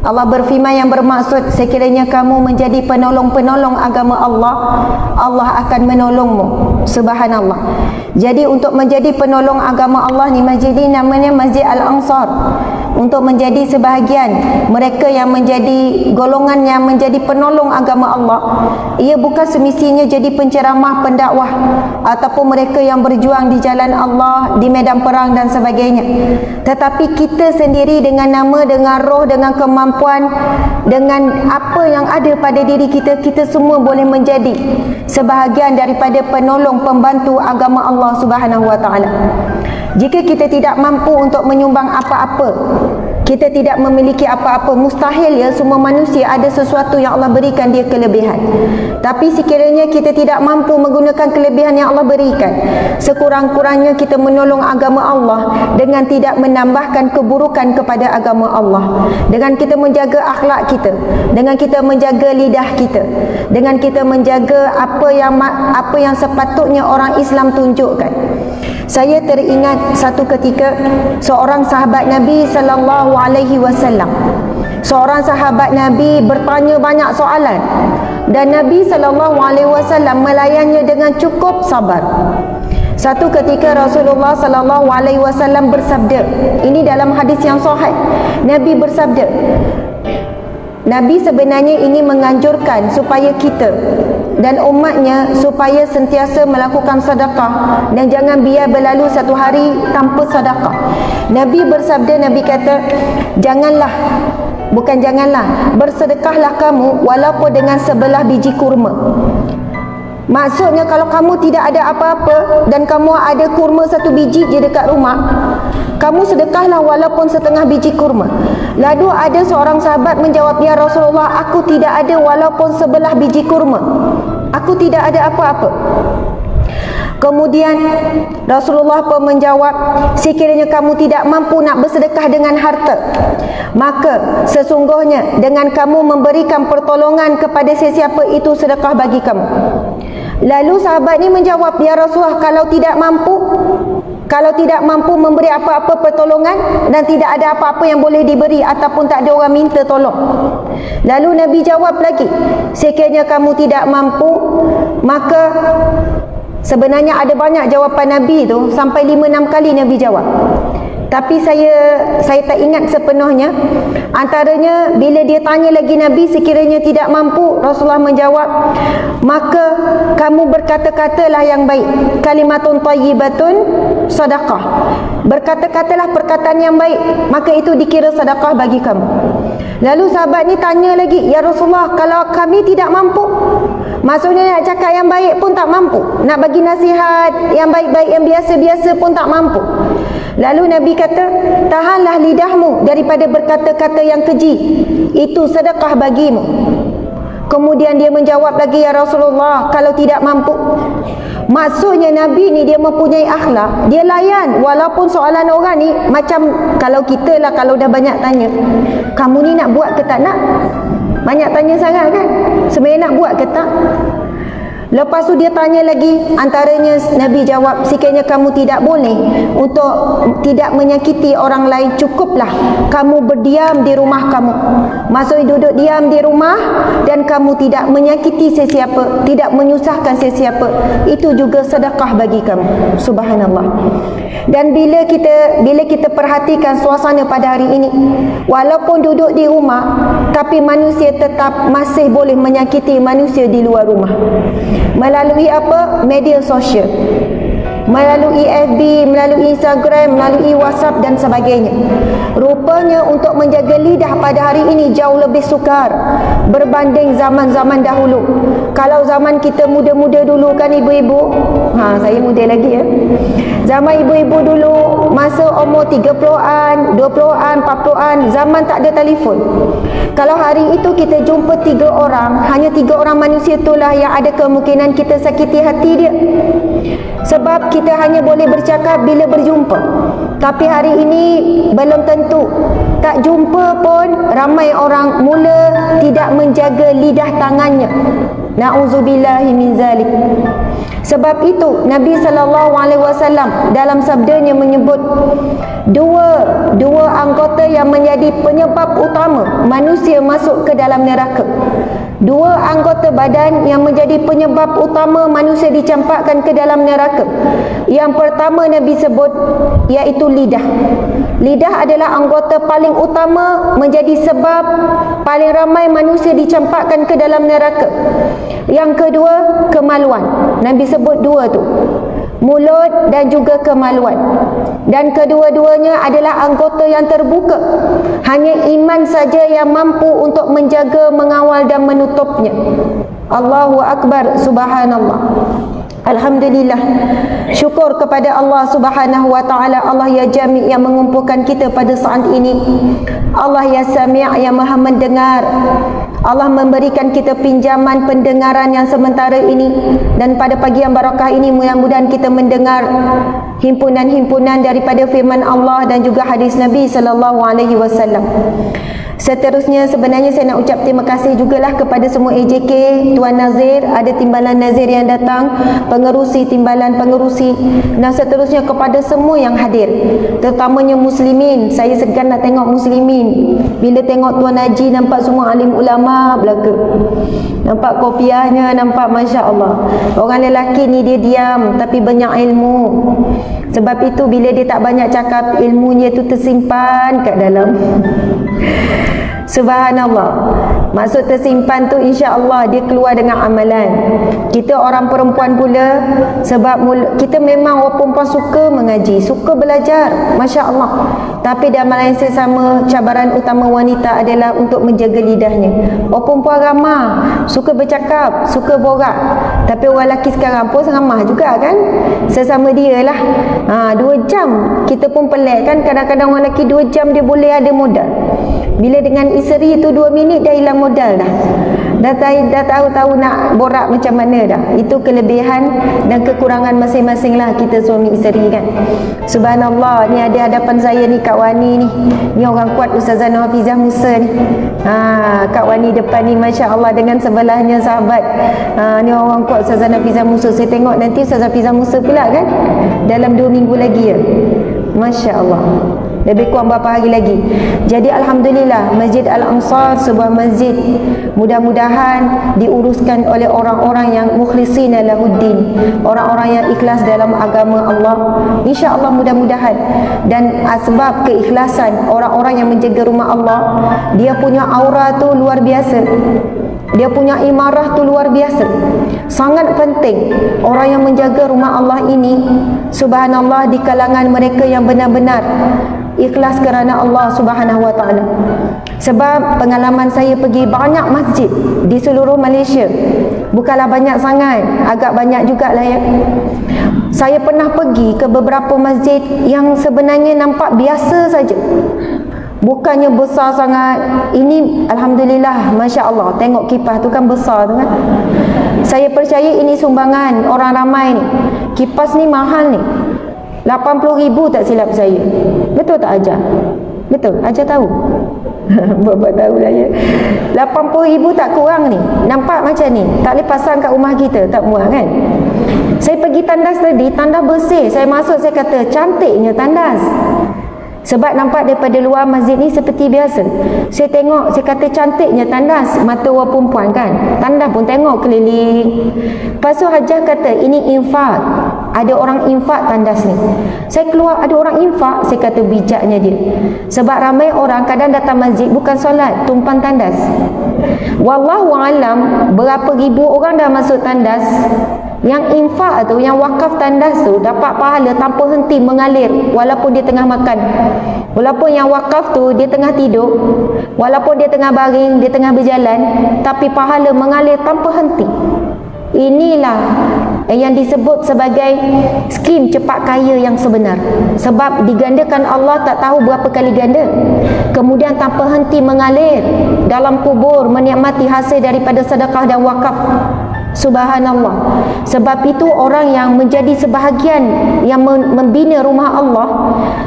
Allah berfirman yang bermaksud, sekiranya kamu menjadi penolong-penolong agama Allah, Allah akan menolongmu. Subhanallah. Jadi untuk menjadi penolong agama Allah ni, masjid ni namanya Masjid Al-Ansar. Untuk menjadi sebahagian mereka yang menjadi golongan yang menjadi penolong agama Allah, ia bukan semestinya jadi penceramah, pendakwah ataupun mereka yang berjuang di jalan Allah, di medan perang dan sebagainya. Tetapi kita sendiri dengan nama, dengan roh, dengan kemampuan, dengan apa yang ada pada diri kita, kita semua boleh menjadi sebahagian daripada penolong, pembantu agama Allah Subhanahu wa taala. Jika kita tidak mampu untuk menyumbang apa-apa, kita tidak memiliki apa-apa, mustahil ya, semua manusia ada sesuatu yang Allah berikan dia kelebihan. Tapi sekiranya kita tidak mampu menggunakan kelebihan yang Allah berikan, sekurang-kurangnya kita menolong agama Allah dengan tidak menambahkan keburukan kepada agama Allah, dengan kita menjaga akhlak kita, dengan kita menjaga lidah kita, dengan kita menjaga apa yang sepatutnya orang Islam tunjukkan. Saya teringat satu ketika seorang sahabat Nabi sallallahu alaihi wasallam. Seorang sahabat Nabi bertanya banyak soalan dan Nabi sallallahu alaihi wasallam melayannya dengan cukup sabar. Satu ketika Rasulullah sallallahu alaihi wasallam bersabda, ini dalam hadis yang sahih. Nabi bersabda, Nabi sebenarnya ini menganjurkan supaya kita dan umatnya supaya sentiasa melakukan sedekah dan jangan biar berlalu satu hari tanpa sedekah. Nabi bersabda, Nabi kata, bersedekahlah kamu walaupun dengan sebelah biji kurma. Maksudnya kalau kamu tidak ada apa-apa dan kamu ada kurma satu biji je dekat rumah, kamu sedekahlah walaupun setengah biji kurma. Lalu ada seorang sahabat menjawab, ya Rasulullah, aku tidak ada walaupun sebelah biji kurma. Aku tidak ada apa-apa. Kemudian Rasulullah pun menjawab, sekiranya kamu tidak mampu nak bersedekah dengan harta, maka sesungguhnya dengan kamu memberikan pertolongan kepada sesiapa itu sedekah bagi kamu. Lalu sahabat ni menjawab, ya Rasulullah, kalau tidak mampu memberi apa-apa pertolongan dan tidak ada apa-apa yang boleh diberi ataupun tak ada orang minta tolong. Lalu Nabi jawab lagi, sekiranya kamu tidak mampu, maka sebenarnya ada banyak jawapan Nabi tu, sampai 5-6 kali Nabi jawab. Tapi saya tak ingat sepenuhnya. Antaranya bila dia tanya lagi Nabi, sekiranya tidak mampu, Rasulullah menjawab, maka kamu berkata-katalah yang baik, kalimatun thayyibatun sedekah. Berkata-katalah perkataan yang baik, maka itu dikira sedekah bagi kamu. Lalu sahabat ni tanya lagi, ya Rasulullah, kalau kami tidak mampu, maksudnya nak cakap yang baik pun tak mampu, nak bagi nasihat yang baik-baik, yang biasa-biasa pun tak mampu. Lalu Nabi kata, tahanlah lidahmu daripada berkata-kata yang keji, itu sedekah bagimu. Kemudian dia menjawab lagi, ya Rasulullah, kalau tidak mampu. Maksudnya Nabi ni dia mempunyai akhlak, dia layan walaupun soalan orang ni macam kalau kita lah, kalau dah banyak tanya, kamu ni nak buat ke tak nak? Banyak tanya sangat kan? Sebenarnya nak buat ke tak? Lepas tu dia tanya lagi, antaranya Nabi jawab, sekiranya kamu tidak boleh untuk tidak menyakiti orang lain, cukuplah kamu berdiam di rumah kamu. Maksudnya duduk diam di rumah dan kamu tidak menyakiti sesiapa, tidak menyusahkan sesiapa, itu juga sedekah bagi kamu. Subhanallah. Dan bila kita perhatikan suasana pada hari ini, walaupun duduk di rumah, tapi manusia tetap masih boleh menyakiti manusia di luar rumah. Melalui apa? Media sosial, melalui FB, melalui Instagram, melalui WhatsApp dan sebagainya. Rupanya untuk menjaga lidah pada hari ini jauh lebih sukar berbanding zaman-zaman dahulu. Kalau zaman kita muda-muda dulu kan ibu-ibu, saya muda lagi ya. Zaman ibu-ibu dulu, masa umur 30-an, 20-an, 40-an, zaman tak ada telefon. Kalau hari itu kita jumpa 3 orang, hanya 3 orang manusia itulah yang ada kemungkinan kita sakiti hati dia. Sebab kita hanya boleh bercakap bila berjumpa. Tapi hari ini belum tentu. Tak jumpa pun ramai orang mula tidak menjaga lidah tangannya. Na'udzubillahi min zalik. Sebab itu Nabi SAW dalam sabdanya menyebut dua anggota yang menjadi penyebab utama manusia masuk ke dalam neraka. Dua anggota badan yang menjadi penyebab utama manusia dicampakkan ke dalam neraka. Yang pertama Nabi sebut iaitu lidah. Lidah adalah anggota paling utama menjadi sebab paling ramai manusia dicampakkan ke dalam neraka. Yang kedua, kemaluan. Nabi sebut dua tu, mulut dan juga kemaluan. Dan kedua-duanya adalah anggota yang terbuka. Hanya iman saja yang mampu untuk menjaga, mengawal dan menutupnya. Allahu Akbar, subhanallah. Alhamdulillah, syukur kepada Allah Subhanahu wa taala, Allah ya Jami' yang mengumpulkan kita pada saat ini. Allah ya Sami' yang Maha mendengar. Allah memberikan kita pinjaman pendengaran yang sementara ini, dan pada pagi yang barakah ini mudah-mudahan kita mendengar himpunan-himpunan daripada firman Allah dan juga hadis Nabi sallallahu alaihi wasallam. Seterusnya sebenarnya saya nak ucap terima kasih jugalah kepada semua AJK, Tuan Nazir, ada timbalan Nazir yang datang, pengerusi, timbalan pengerusi, dan seterusnya kepada semua yang hadir, terutamanya muslimin. Saya segan nak tengok muslimin. Bila tengok Tuan Haji nampak semua alim ulama belaka, nampak kopiahnya, nampak Masya Allah. Orang lelaki ni dia diam tapi banyak ilmu. Sebab itu bila dia tak banyak cakap, ilmunya tu tersimpan kat dalam. Subhanallah. Maksud tersimpan tu insya-Allah dia keluar dengan amalan. Kita orang perempuan pula, sebab kita memang orang perempuan suka mengaji, suka belajar, masya-Allah. Tapi dalam yang sesama, cabaran utama wanita adalah untuk menjaga lidahnya. Orang perempuan ramah, suka bercakap, suka borak. Tapi orang lelaki sekarang pun ramah juga kan? Sesama dia lah. 2 jam kita pun pelik kan, kadang-kadang orang lelaki 2 jam dia boleh ada modal. Bila dengan isteri itu 2 minit dah hilang modal dah. Dah tahu nak borak macam mana dah. Itu kelebihan dan kekurangan masing-masing lah kita suami isteri kan. Subhanallah, ni ada hadapan saya ni Kak Wani ni. Ni orang kuat Ustazah Hafizah Musa ni. Kak Wani depan ni Masya Allah dengan sebelahnya sahabat. Ni orang kuat Ustazah Hafizah Musa. Saya tengok nanti Ustazah Hafizah Musa pula kan. Dalam 2 minggu lagi ya. Masya Allah. Lebih kurang berapa hari lagi. Jadi Alhamdulillah, Masjid Al-Ansar sebuah masjid mudah-mudahan diuruskan oleh orang-orang yang mukhlishina lahuddin, orang-orang yang ikhlas dalam agama Allah. InsyaAllah mudah-mudahan. Dan asbab keikhlasan orang-orang yang menjaga rumah Allah, dia punya aura tu luar biasa, dia punya imarah tu luar biasa. Sangat penting orang yang menjaga rumah Allah ini, subhanallah, di kalangan mereka yang benar-benar ikhlas kerana Allah Subhanahu wa taala. Sebab pengalaman saya pergi banyak masjid di seluruh Malaysia, bukanlah banyak sangat, agak banyak jugalah ya. Saya pernah pergi ke beberapa masjid yang sebenarnya nampak biasa saja, bukannya besar sangat. Ini Alhamdulillah, Masya Allah, tengok kipas tu kan besar tu kan. Saya percaya ini sumbangan orang ramai ni. Kipas ni mahal ni, 80,000 tak silap saya. Betul tak Ajar? Betul? Ajar tahu? Bapak tahu lah ya. 80,000 tak kurang ni. Nampak macam ni, tak boleh pasang kat rumah kita, tak muat kan? Saya pergi tandas tadi, tandas bersih. Saya masuk, saya kata cantiknya tandas. Sebab nampak daripada luar masjid ni seperti biasa. Saya tengok, saya kata cantiknya tandas. Mata orang perempuan kan, tandas pun tengok keliling. Lepas tu Hajah kata ini infak, ada orang infak tandas ni. Saya keluar, ada orang infak. Saya kata bijaknya dia. Sebab ramai orang kadang datang masjid bukan solat, tumpang tandas. Wallahu alam berapa ribu orang dah masuk tandas. Yang infak tu, yang wakaf tandas tu dapat pahala tanpa henti mengalir walaupun dia tengah makan. Walaupun yang wakaf tu dia tengah tidur, walaupun dia tengah baring, dia tengah berjalan, tapi pahala mengalir tanpa henti. Inilah yang disebut sebagai skim cepat kaya yang sebenar. Sebab digandakan Allah tak tahu berapa kali ganda. Kemudian tanpa henti mengalir dalam kubur menikmati hasil daripada sedekah dan wakaf. Subhanallah. Sebab itu orang yang menjadi sebahagian yang membina rumah Allah,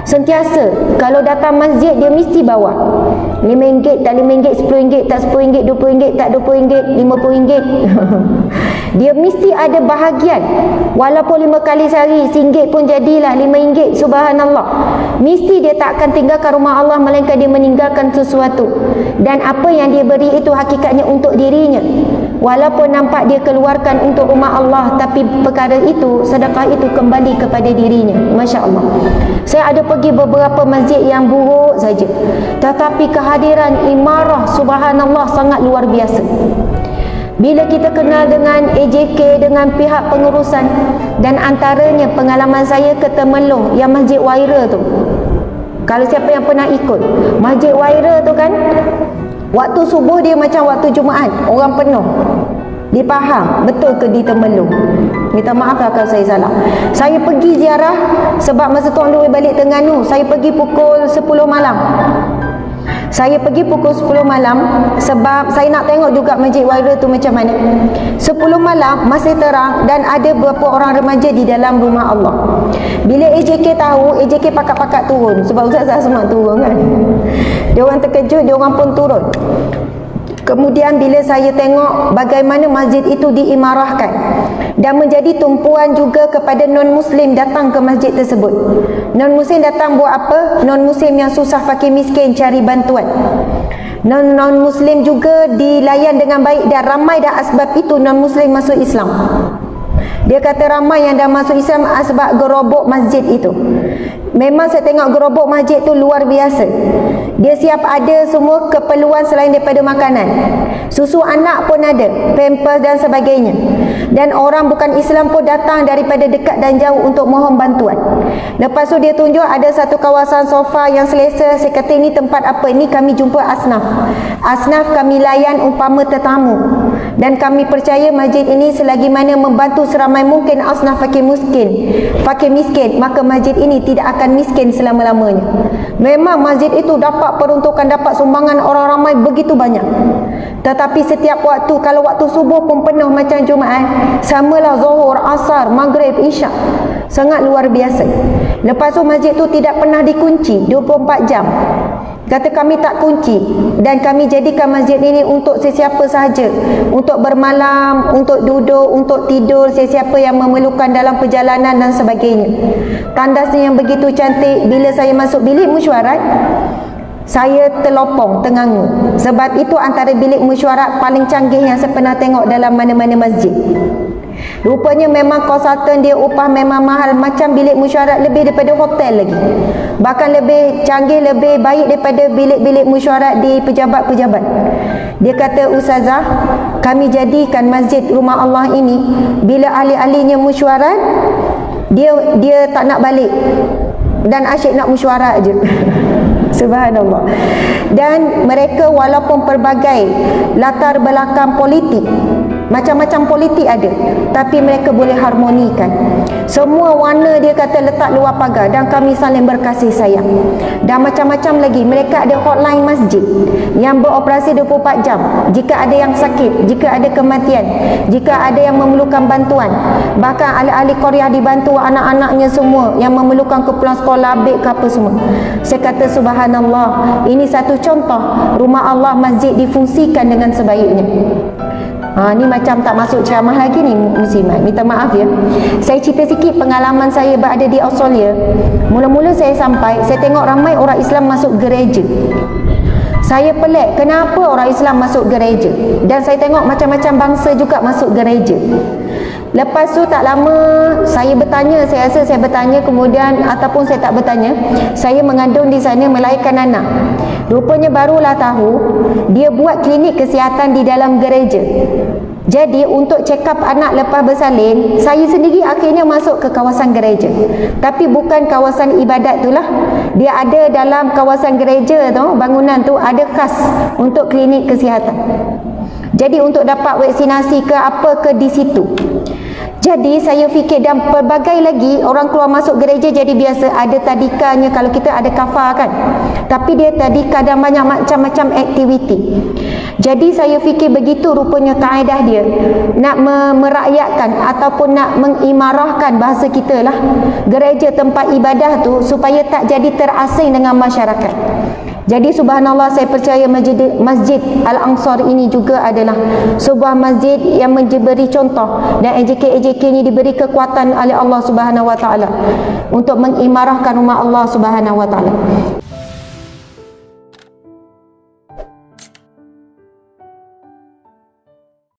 sentiasa kalau datang masjid dia mesti bawa RM5 tak RM5, RM10 tak RM10, RM20 tak RM20, RM50. Dia mesti ada bahagian. Walaupun 5 kali sehari, RM1 pun jadilah RM5, subhanallah. Mesti dia tak akan tinggalkan rumah Allah, melainkan dia meninggalkan sesuatu. Dan apa yang dia beri itu hakikatnya untuk dirinya. Walaupun nampak dia keluarkan untuk rumah Allah, tapi perkara itu, sedekah itu kembali kepada dirinya. Masya Allah. Saya ada pergi beberapa masjid yang buruk saja, tetapi kehadiran imarah subhanallah sangat luar biasa. Bila kita kenal dengan AJK, dengan pihak pengurusan, dan antaranya pengalaman saya ke Temeloh yang Masjid Waira tu. Kalau siapa yang pernah ikut Masjid Waira tu kan, waktu subuh dia macam waktu Jumaat, orang penuh. Dia faham betul ke di Temeloh? Minta maaf lah kalau saya salah. Saya pergi ziarah sebab masa tu on the way balik Terengganu. Saya pergi pukul 10 malam. Saya pergi pukul 10 malam sebab saya nak tengok juga Masjid Waira tu macam mana. 10 malam masih terang dan ada beberapa orang remaja di dalam rumah Allah. Bila AJK tahu, AJK pakat-pakat turun sebab ustaz-ustaz semua turun kan. Dia orang terkejut, dia orang pun turun. Kemudian bila saya tengok bagaimana masjid itu diimarahkan dan menjadi tumpuan juga kepada non-muslim datang ke masjid tersebut. Non-muslim datang buat apa? Non-muslim yang susah, fakir miskin cari bantuan. Non-muslim juga dilayan dengan baik dan ramai dah asbab itu non-muslim masuk Islam. Dia kata ramai yang dah masuk Islam sebab gerobok masjid itu. Memang saya tengok gerobok masjid tu luar biasa. Dia siap ada semua keperluan selain daripada makanan. Susu anak pun ada, pampers dan sebagainya. Dan orang bukan Islam pun datang daripada dekat dan jauh untuk mohon bantuan. Lepas tu dia tunjuk ada satu kawasan sofa yang selesa. Saya kata ini tempat apa? Ini kami jumpa asnaf. Asnaf kami layan umpama tetamu. Dan kami percaya masjid ini selagi mana membantu seramai mungkin asnaf fakir miskin, maka masjid ini tidak akan miskin selama-lamanya. Memang masjid itu dapat peruntukan, dapat sumbangan orang ramai begitu banyak. Tetapi setiap waktu, kalau waktu subuh pun penuh macam Jumaat, samalah Zuhur, Asar, Maghrib, Isyak. Sangat luar biasa. Lepas tu masjid tu tidak pernah dikunci 24 jam. Kata kami tak kunci dan kami jadikan masjid ini untuk sesiapa sahaja, untuk bermalam, untuk duduk, untuk tidur, sesiapa yang memerlukan dalam perjalanan dan sebagainya. Tandasnya yang begitu cantik. Bila saya masuk bilik mesyuarat, saya terlopong, ternganga. Sebab itu antara bilik mesyuarat paling canggih yang saya pernah tengok dalam mana-mana masjid. Rupanya memang konsultan dia upah memang mahal, macam bilik mesyuarat lebih daripada hotel lagi. Bahkan lebih canggih, lebih baik daripada bilik-bilik mesyuarat di pejabat-pejabat. Dia kata, Ustazah, kami jadikan masjid rumah Allah ini, bila ahli-ahlinya mesyuarat, dia tak nak balik dan asyik nak mesyuarat je. Subhanallah. Dan mereka walaupun pelbagai latar belakang politik, macam-macam politik ada, tapi mereka boleh harmonikan. Semua warna dia kata letak luar pagar dan kami saling berkasih sayang. Dan macam-macam lagi. Mereka ada hotline masjid yang beroperasi 24 jam. Jika ada yang sakit, jika ada kematian, jika ada yang memerlukan bantuan. Bahkan ahli-ahli Korea dibantu anak-anaknya semua yang memerlukan keperluan sekolah, abik ke apa semua. Saya kata subhanallah, ini satu contoh rumah Allah, masjid difungsikan dengan sebaiknya. Ni macam tak masuk ceramah lagi ni muslimat. Minta maaf ya. Saya cerita sikit pengalaman saya berada di Australia. Mula-mula saya sampai, saya tengok ramai orang Islam masuk gereja. Saya pelik, kenapa orang Islam masuk gereja? Dan saya tengok macam-macam bangsa juga masuk gereja. Lepas tu tak lama saya bertanya, saya rasa saya bertanya kemudian ataupun saya tak bertanya, saya mengandung di sana, melahirkan anak. Rupanya barulah tahu dia buat klinik kesihatan di dalam gereja. Jadi untuk check up anak lepas bersalin, saya sendiri akhirnya masuk ke kawasan gereja. Tapi bukan kawasan ibadat tu lah. Dia ada dalam kawasan gereja tu, bangunan tu ada khas untuk klinik kesihatan. Jadi untuk dapat vaksinasi ke apa ke di situ. Jadi saya fikir, dan pelbagai lagi orang keluar masuk gereja jadi biasa. Ada tadikanya, kalau kita ada kafar kan, tapi dia tadika dan banyak macam-macam aktiviti. Jadi saya fikir begitu rupanya kaedah dia, nak merakyatkan ataupun nak mengimarahkan bahasa kita lah, gereja tempat ibadah tu supaya tak jadi terasing dengan masyarakat. Jadi subhanallah, saya percaya Masjid Al-Ansar ini juga adalah sebuah masjid yang diberi contoh, dan AJK ini diberi kekuatan oleh Allah Subhanahu Wa Taala untuk mengimarahkan rumah Allah Subhanahu Wa Taala.